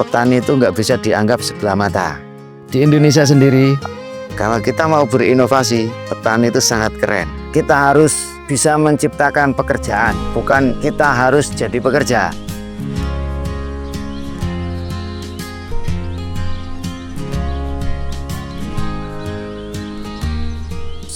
petani itu nggak bisa dianggap sebelah mata. Di Indonesia sendiri, kalau kita mau berinovasi, petani itu sangat keren. Kita harus bisa menciptakan pekerjaan, bukan kita harus jadi pekerja.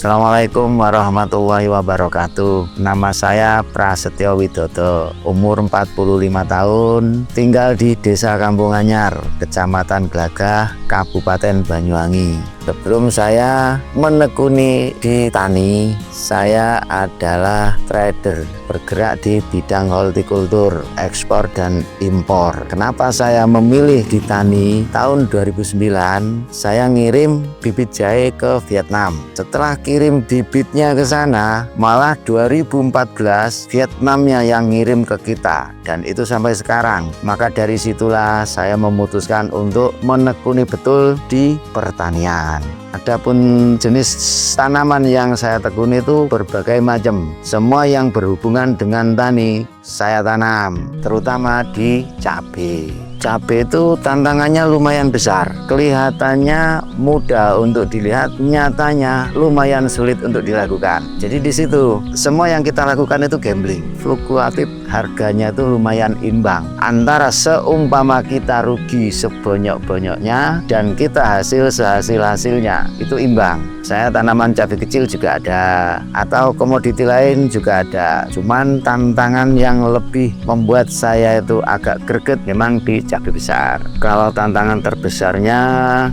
Assalamualaikum warahmatullahi wabarakatuh. Nama saya Prasetyo Widodo, umur 45 tahun, tinggal di Desa Kampung Anyar, Kecamatan Glagah, Kabupaten Banyuwangi. Sebelum saya menekuni di tani, saya adalah trader, bergerak di bidang hortikultur, ekspor dan impor. Kenapa saya memilih di tani? Tahun 2009, saya ngirim bibit jahe ke Vietnam. Setelah kirim bibitnya ke sana, malah 2014 Vietnamnya yang ngirim ke kita, dan itu sampai sekarang. Maka dari situlah saya memutuskan untuk menekuni betul di pertanian. Adapun jenis tanaman yang saya tekuni itu berbagai macam. Semua yang berhubungan dengan tani saya tanam, terutama di cabai. Cabai itu tantangannya lumayan besar. Kelihatannya mudah untuk dilihat, nyatanya lumayan sulit untuk dilakukan. Jadi di situ semua yang kita lakukan itu gambling, fluktuatif, harganya itu lumayan imbang. Antara seumpama kita rugi sebanyak-banyaknya dan kita hasil sehasil-hasilnya itu imbang. Saya tanaman cabai kecil juga ada, atau komoditi lain juga ada. Cuman tantangan yang lebih membuat saya itu agak greget memang di cabai besar. Kalau tantangan terbesarnya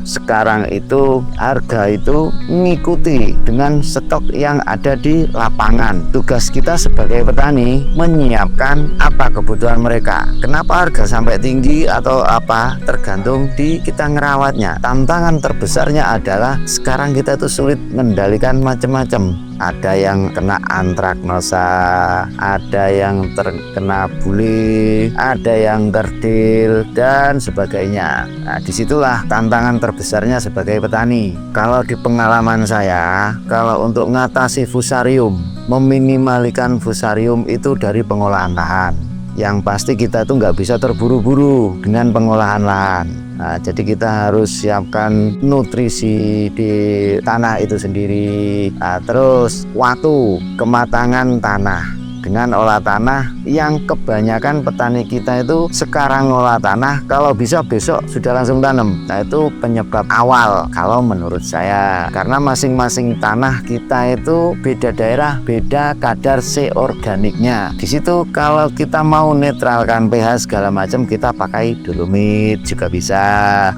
sekarang itu harga itu mengikuti dengan stok yang ada di lapangan. Tugas kita sebagai petani menyiapkan apa kebutuhan mereka. Kenapa harga sampai tinggi atau apa tergantung di kita ngerawatnya. Tantangan terbesarnya adalah sekarang kita itu sulit mengendalikan macam-macam. Ada yang kena antraknosa, ada yang terkena buli, ada yang kerdil dan sebagainya. Nah, disitulah tantangan terbesarnya sebagai petani. Kalau di pengalaman saya, kalau untuk mengatasi fusarium, meminimaliskan fusarium itu dari pengolahan lahan. Yang pasti kita itu nggak bisa terburu-buru dengan pengolahan lahan. Nah, jadi kita harus siapkan nutrisi di tanah itu sendiri. Nah, terus waktu kematangan tanah dengan olah tanah yang kebanyakan petani kita itu sekarang olah tanah kalau bisa besok sudah langsung tanam. Nah, itu penyebab awal kalau menurut saya, karena masing-masing tanah kita itu beda daerah, beda kadar C organiknya. Di situ kalau kita mau netralkan pH segala macam, kita pakai dolomit juga bisa,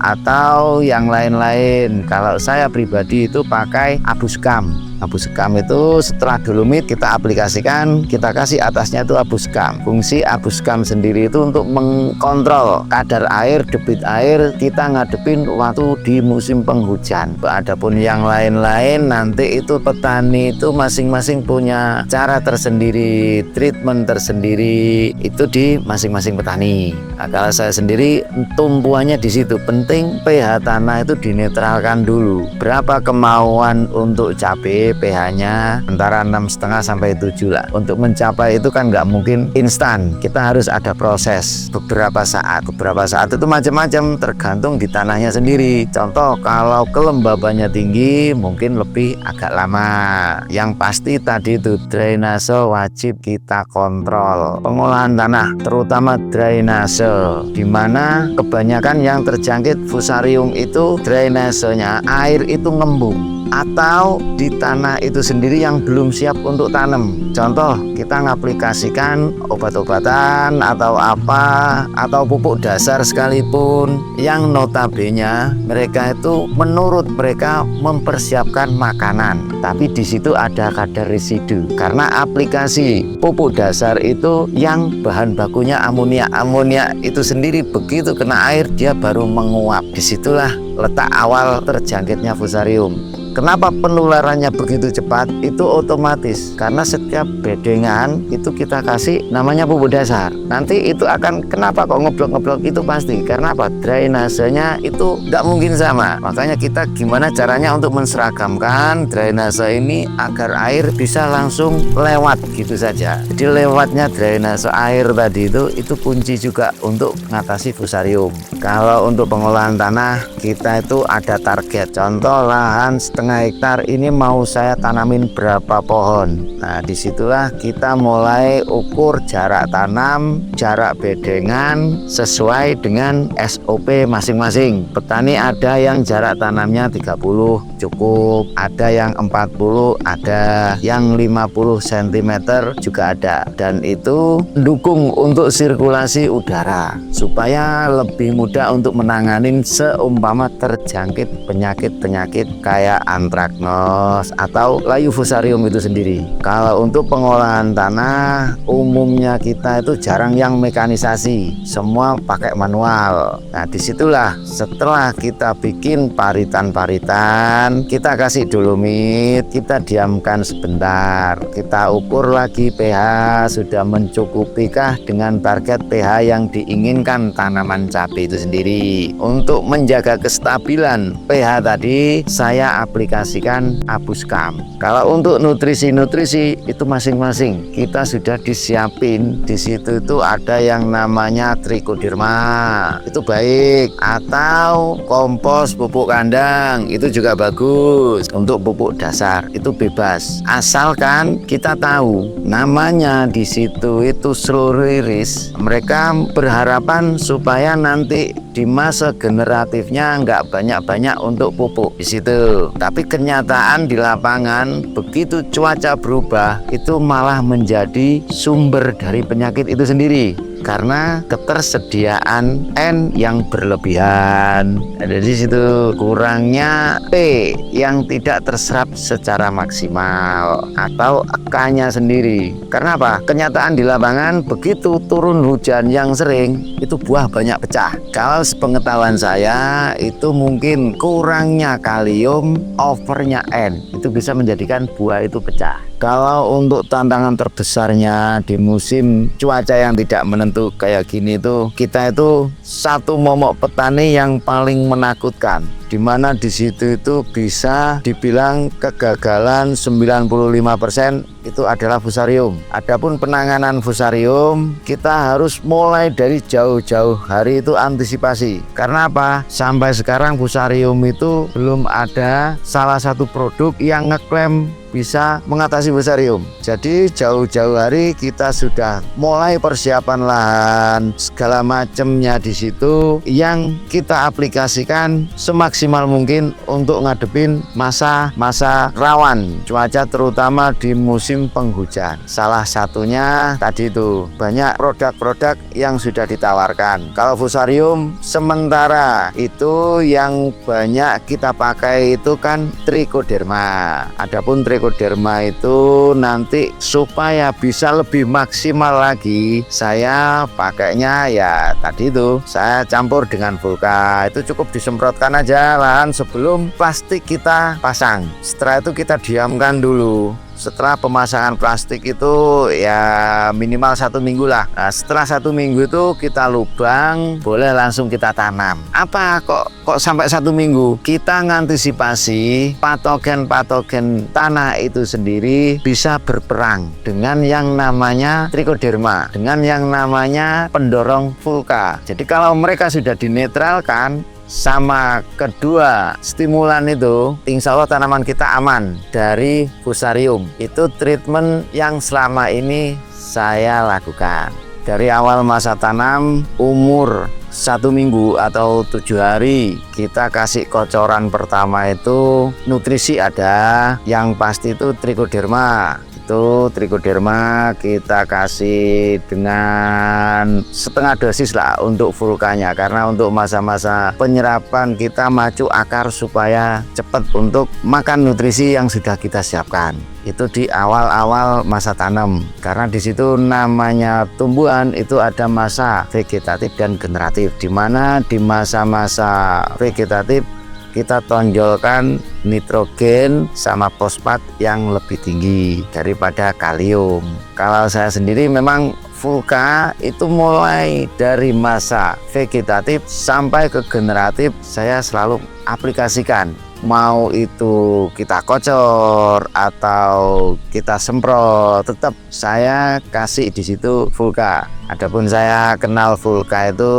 atau yang lain-lain. Kalau saya pribadi itu pakai abu sekam. Abu sekam itu setelah dolomit kita aplikasikan, kita kasih atasnya itu abu sekam. Fungsi abu sekam sendiri itu untuk mengkontrol kadar air, debit air kita ngadepin waktu di musim penghujan. Adapun yang lain-lain nanti itu petani itu masing-masing punya cara tersendiri, treatment tersendiri itu di masing-masing petani. Nah, kalau saya sendiri tumpuannya di situ, penting pH tanah itu dinetralkan dulu. Berapa kemauan untuk cabai pH-nya antara 6,5 sampai 7 lah. Untuk mencapai itu kan nggak mungkin instan, kita harus ada proses beberapa saat. Beberapa saat itu macam-macam tergantung di tanahnya sendiri. Contoh kalau kelembabannya tinggi mungkin lebih agak lama. Yang pasti tadi itu drainase wajib kita kontrol. Pengolahan tanah terutama drainase, dimana kebanyakan yang terjangkit fusarium itu drainasenya air itu ngembung, atau di tanah itu sendiri yang belum siap untuk tanam. Contoh, kita ngaplikasikan obat-obatan atau apa, atau pupuk dasar sekalipun, yang notabene mereka itu menurut mereka mempersiapkan makanan, tapi di situ ada kadar residu karena aplikasi pupuk dasar itu yang bahan bakunya amonia. Amonia itu sendiri begitu kena air dia baru menguap. Disitulah letak awal terjangkitnya fusarium. Kenapa penularannya begitu cepat? Itu otomatis karena setiap bedengan itu kita kasih namanya pupuk dasar. Nanti itu akan, kenapa kok ngeblok-ngeblok, itu pasti karena apa? Drainasenya itu nggak mungkin sama. Makanya kita gimana caranya untuk menseragamkan drainase ini agar air bisa langsung lewat gitu saja. Jadi lewatnya drainase air tadi itu kunci juga untuk mengatasi fusarium. Kalau untuk pengolahan tanah kita itu ada target. Contoh lahan setengah hektar ini mau saya tanamin berapa pohon. Nah disitulah kita mulai ukur jarak tanam, jarak bedengan sesuai dengan SOP masing-masing. Petani ada yang jarak tanamnya 30 cukup, ada yang 40, ada yang 50 cm juga ada. Dan itu mendukung untuk sirkulasi udara supaya lebih mudah untuk menangani seumpama terjangkit penyakit-penyakit kayak antraknos atau layu fusarium itu sendiri. Kalau untuk pengolahan tanah umumnya kita itu jarang yang mekanisasi, semua pakai manual. Nah disitulah setelah kita bikin paritan-paritan, kita kasih dolomit, kita diamkan sebentar, kita ukur lagi pH sudah mencukupikah dengan target pH yang diinginkan tanaman cabai itu sendiri. Untuk menjaga kestabilan pH tadi saya aplikasikan Abuskam. Kalau untuk nutrisi-nutrisi itu masing-masing kita sudah disiapin. Di situ itu ada yang namanya Trichoderma, itu baik, atau kompos pupuk kandang itu juga bagus. Untuk pupuk dasar itu bebas, asalkan kita tahu namanya di situ itu slow release. Mereka berharapan supaya nanti di masa generatifnya nggak banyak-banyak untuk pupuk di situ. Tapi kenyataan di lapangan begitu cuaca berubah itu malah menjadi sumber dari penyakit itu sendiri karena ketersediaan N yang berlebihan. Ada di situ kurangnya P yang tidak terserap secara maksimal atau K-nya sendiri. Karena apa? Kenyataan di lapangan begitu turun hujan yang sering itu buah banyak pecah. Kalau sepengetahuan saya itu mungkin kurangnya kalium, overnya N itu bisa menjadikan buah itu pecah. Kalau untuk tantangan terbesarnya di musim cuaca yang tidak menentu kayak gini itu, kita itu satu momok petani yang paling menakutkan, di mana di situ itu bisa dibilang kegagalan 95% itu adalah fusarium. Adapun penanganan fusarium kita harus mulai dari jauh-jauh hari itu antisipasi. Karena apa? Sampai sekarang fusarium itu belum ada salah satu produk yang ngeklaim bisa mengatasi fusarium. Jadi jauh-jauh hari kita sudah mulai persiapan lahan segala macamnya di situ yang kita aplikasikan semaksimal mungkin untuk ngadepin masa-masa rawan cuaca terutama di musim penghujan. Salah satunya tadi itu banyak produk-produk yang sudah ditawarkan. Kalau fusarium sementara itu yang banyak kita pakai itu kan Trichoderma. Adapun Trichoderma itu nanti supaya bisa lebih maksimal lagi saya pakainya ya tadi itu saya campur dengan Vulka. Itu cukup disemprotkan aja lahan sebelum plastik kita pasang. Setelah itu kita diamkan dulu. Setelah pemasangan plastik itu ya minimal 1 minggu lah. Nah, setelah 1 minggu itu kita lubang, boleh langsung kita tanam. Apa kok sampai 1 minggu? Kita ngantisipasi patogen-patogen tanah itu sendiri bisa berperang dengan yang namanya Trichoderma, dengan yang namanya pendorong Vulka. Jadi kalau mereka sudah dinetralkan sama kedua stimulan itu, insya Allah tanaman kita aman dari fusarium. Itu treatment yang selama ini saya lakukan dari awal masa tanam umur 1 minggu atau 7 hari kita kasih kocoran pertama itu nutrisi ada, yang pasti itu Trichoderma. Itu Trichoderma kita kasih dengan setengah dosis lah untuk Vulkanya, karena untuk masa-masa penyerapan kita maju akar supaya cepat untuk makan nutrisi yang sudah kita siapkan. Itu di awal-awal masa tanam, karena di situ namanya tumbuhan itu ada masa vegetatif dan generatif, di mana di masa-masa vegetatif kita tonjolkan nitrogen sama fosfat yang lebih tinggi daripada kalium. Kalau saya sendiri memang Vulka itu mulai dari masa vegetatif sampai ke generatif saya selalu aplikasikan. Mau itu kita kocor atau kita semprot, tetap saya kasih di situ Vulka. Adapun saya kenal Vulka itu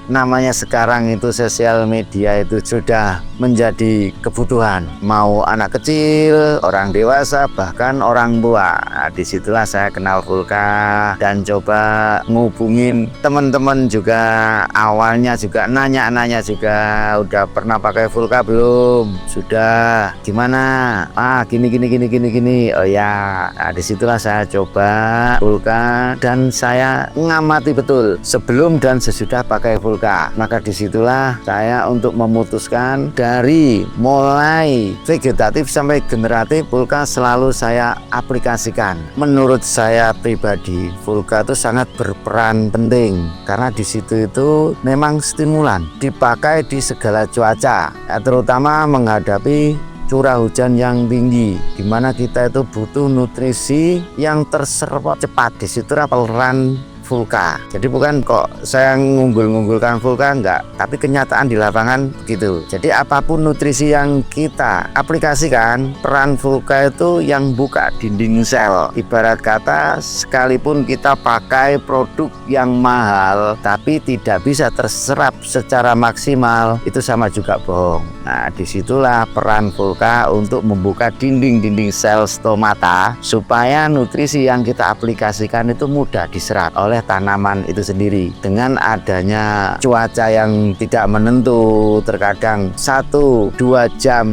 namanya sekarang itu sosial media itu sudah menjadi kebutuhan. Mau anak kecil, orang dewasa, bahkan orang tua. Nah, disitulah saya kenal Vulka dan coba ngubungin teman-teman juga. Awalnya juga nanya-nanya juga, udah pernah pakai Vulka belum? Sudah. Gimana? Gini. Oh ya, nah, disitulah saya coba Vulka dan saya ngamati betul sebelum dan sesudah pakai Vulka. Maka disitulah saya untuk memutuskan dari mulai vegetatif sampai generatif Vulka selalu saya aplikasikan. Menurut saya pribadi Vulka itu sangat berperan penting karena di situ itu memang stimulan dipakai di segala cuaca, ya, terutama menghadapi curah hujan yang tinggi, dimana kita itu butuh nutrisi yang terserap cepat. Disitulah peran Vulka. Jadi bukan kok saya ngunggul-ngunggulkan Vulka, enggak, tapi kenyataan di lapangan begitu. Jadi apapun nutrisi yang kita aplikasikan, peran Vulka itu yang buka dinding sel. Ibarat kata sekalipun kita pakai produk yang mahal tapi tidak bisa terserap secara maksimal, itu sama juga bohong. Nah, disitulah peran Vulka untuk membuka dinding-dinding sel stomata supaya nutrisi yang kita aplikasikan itu mudah diserap oleh tanaman itu sendiri. Dengan adanya cuaca yang tidak menentu, terkadang 1-2 jam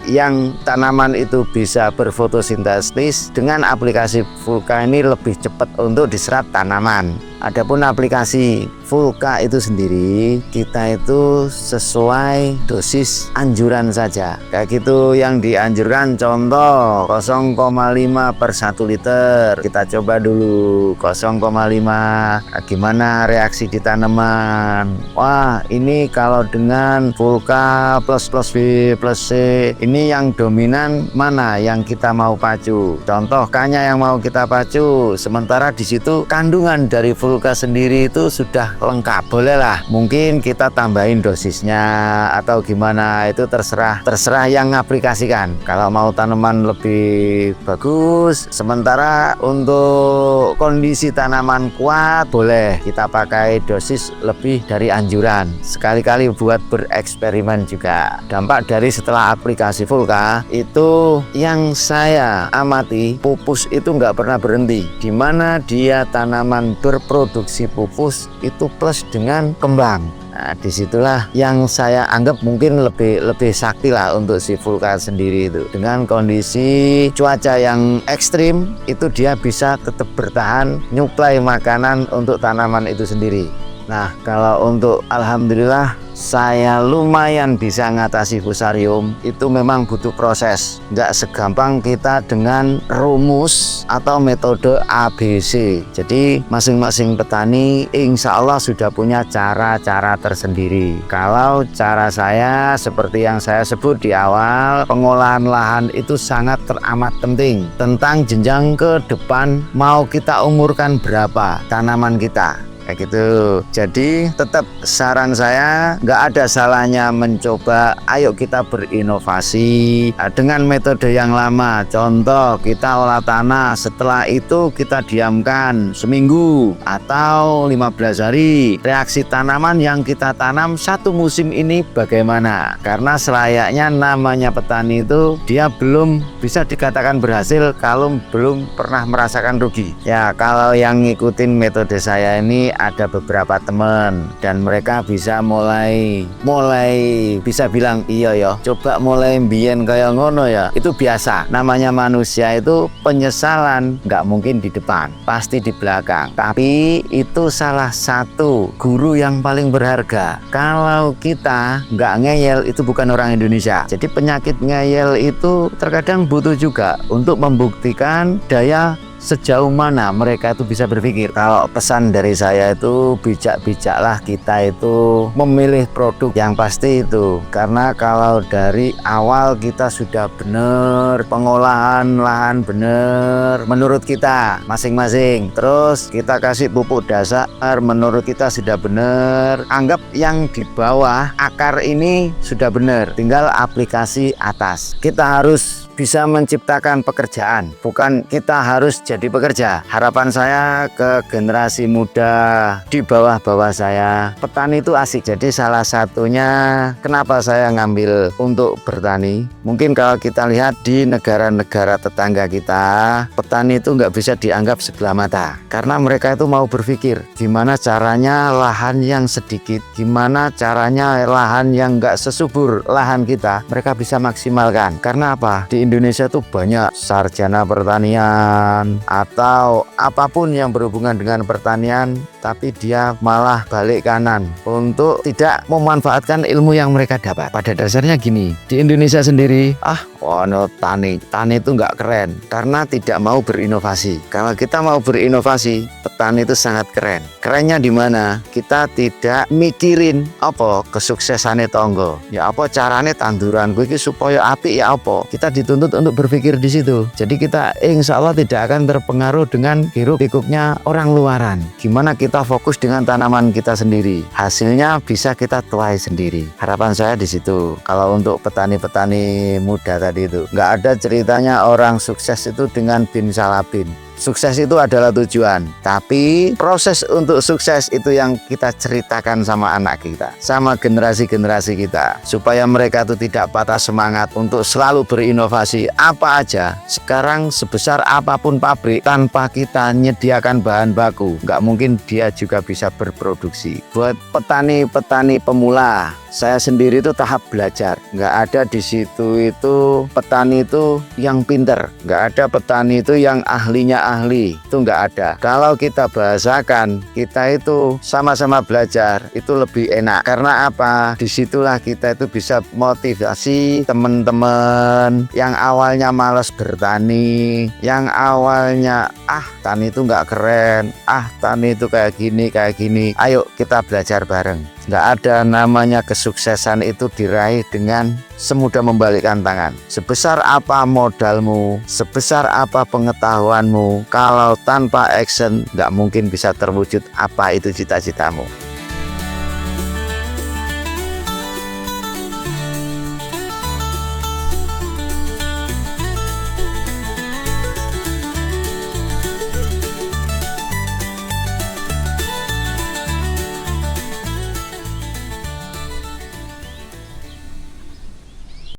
yang tanaman itu bisa berfotosintesis, dengan aplikasi Vulka ini lebih cepat untuk diserap tanaman. Adapun aplikasi Vulka itu sendiri, kita itu sesuai dosis anjuran saja. Kayak gitu yang dianjurkan, contoh 0,5 per 1 liter. Kita coba dulu 0,5. Gimana reaksi di tanaman? Wah, ini kalau dengan Vulka plus B plus C, ini yang dominan mana yang kita mau pacu? Contoh K-nya yang mau kita pacu. Sementara di situ kandungan dari Vulka sendiri itu sudah lengkap. Bolehlah mungkin kita tambahin dosisnya atau gimana, itu terserah yang ngaplikasikan. Kalau mau tanaman lebih bagus, sementara untuk kondisi tanaman kuat, boleh kita pakai dosis lebih dari anjuran. Sekali-kali buat bereksperimen juga. Dampak dari setelah aplikasi Vulka itu yang saya amati, pupus itu nggak pernah berhenti. Dimana dia tanaman berproduksi pupus itu plus dengan kembang. Nah, disitulah yang saya anggap mungkin lebih sakti lah untuk si Vulka sendiri itu. Dengan kondisi cuaca yang ekstrim, itu dia bisa tetap bertahan nyuplai makanan untuk tanaman itu sendiri. Nah, kalau untuk alhamdulillah saya lumayan bisa ngatasi fusarium, itu memang butuh proses. Nggak segampang kita dengan rumus atau metode ABC. Jadi masing-masing petani insya Allah sudah punya cara-cara tersendiri. Kalau cara saya seperti yang saya sebut di awal, pengolahan lahan itu sangat teramat penting. Tentang jenjang ke depan, mau kita umurkan berapa tanaman kita, kayak gitu. Jadi tetap saran saya, nggak ada salahnya mencoba. Ayo kita berinovasi dengan metode yang lama. Contoh kita olah tanah, setelah itu kita diamkan seminggu atau 15 hari. Reaksi tanaman yang kita tanam satu musim ini bagaimana? Karena selayaknya namanya petani itu dia belum bisa dikatakan berhasil kalau belum pernah merasakan rugi. Ya, kalau yang ngikutin metode saya ini ada beberapa teman dan mereka bisa mulai bisa bilang, iya ya, coba mulai mbiyen kayak ngono ya. Itu biasa, namanya manusia itu penyesalan nggak mungkin di depan, pasti di belakang. Tapi itu salah satu guru yang paling berharga. Kalau kita nggak ngeyel, itu bukan orang Indonesia. Jadi penyakit ngeyel itu terkadang butuh juga untuk membuktikan daya sejauh mana mereka itu bisa berpikir. Kalau pesan dari saya itu bijak-bijaklah kita itu memilih produk yang pasti itu, karena kalau dari awal kita sudah benar pengolahan lahan benar menurut kita masing-masing, terus kita kasih pupuk dasar menurut kita sudah benar, anggap yang di bawah akar ini sudah benar, tinggal aplikasi atas. Kita harus bisa menciptakan pekerjaan, bukan kita harus jadi pekerja. Harapan saya ke generasi muda di bawah-bawah saya, petani itu asik. Jadi salah satunya kenapa saya ngambil untuk bertani, mungkin kalau kita lihat di negara-negara tetangga kita, petani itu nggak bisa dianggap sebelah mata, karena mereka itu mau berpikir gimana caranya lahan yang sedikit, gimana caranya lahan yang nggak sesubur lahan kita, mereka bisa maksimalkan. Karena apa? Di Indonesia tuh banyak sarjana pertanian atau apapun yang berhubungan dengan pertanian, tapi dia malah balik kanan untuk tidak memanfaatkan ilmu yang mereka dapat. Pada dasarnya gini, di Indonesia sendiri, tani itu nggak keren karena tidak mau berinovasi. Kalau kita mau berinovasi, petani itu sangat keren. Kerennya di mana? Kita tidak mikirin apa kesuksesannya tonggo. Ya apa caranya tanduran gue supaya apik ya apa. Kita dituntut untuk berpikir di situ. Jadi kita insya Allah tidak akan terpengaruh dengan hiruk-pikuknya orang luaran. Gimana kita fokus dengan tanaman kita sendiri, hasilnya bisa kita tuai sendiri. Harapan saya di situ. Kalau untuk petani-petani muda tadi itu, nggak ada ceritanya orang sukses itu dengan bin salabin. Sukses itu adalah tujuan, tapi proses untuk sukses itu yang kita ceritakan sama anak kita, sama generasi-generasi kita, supaya mereka itu tidak patah semangat untuk selalu berinovasi. Apa aja, sekarang sebesar apapun pabrik, tanpa kita menyediakan bahan baku, nggak mungkin dia juga bisa berproduksi. Buat petani-petani pemula, saya sendiri itu tahap belajar. Nggak ada di situ itu petani itu yang pinter, nggak ada petani itu yang ahlinya ahli, itu nggak ada. Kalau kita bahasakan, kita itu sama-sama belajar, itu lebih enak. Karena apa? Disitulah kita itu bisa motivasi teman-teman yang awalnya malas bertani, yang awalnya tani itu nggak keren, tani itu kayak gini. Ayo kita belajar bareng. Nggak ada namanya kesuksesan itu diraih dengan semudah membalikkan tangan. Sebesar apa modalmu, sebesar apa pengetahuanmu, kalau tanpa action nggak mungkin bisa terwujud apa itu cita-citamu.